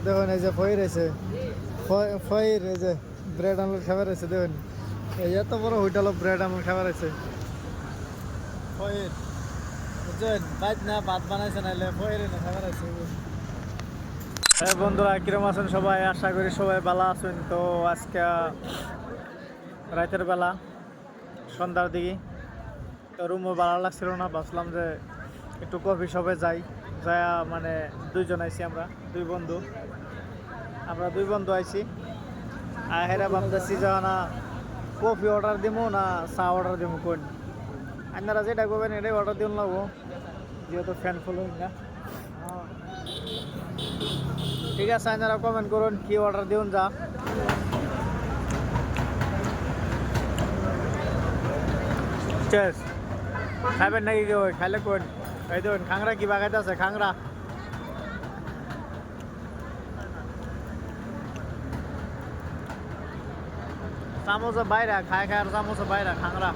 দেখুন এই যে ফয়ের আছে, ফয়ের এই যে ব্রেড আমলেট খাবার আছে। দেখুন এই এত বড় হোটেল ব্রেড আমলেট খাবার আছে ফয়ের, বুঝছেন? বাইত না ভাত বানাইছে নাইলে ফয়ের না খাবার আছে। হ্যাঁ বন্ধুরা, কিরম আছেন সবাই? আশা করি সবাই ভালো আছেন। তো আজকে রাতের বেলা, সন্ধ্যার দিকে, তো রুমও ভালো লাগছিল না, ভাবলাম যে একটু কফি শপে যাই। যাই মানে দুইজন আইছি, আমরা দুই বন্ধু আইছি। আর হেরা ভাবতেছি যে না কফি অর্ডার দিবো না চা অর্ডার দিবো, কোন আপনারা যেটা করবেন এটাই অর্ডার দিন লাগবো, যেহেতু ফ্যান ফলোইং না। ঠিক আছে, আপনারা কমেন্ট করুন কি অর্ডার দিন। যা চেস খাইবেন নাকি কেউ? খাইলে কোন এই দেখুন খাংরা কি বাগাইতে আছে, খাংরা চামচ বাইরা খায় খায় আর চামচ বাইরা খাংরা।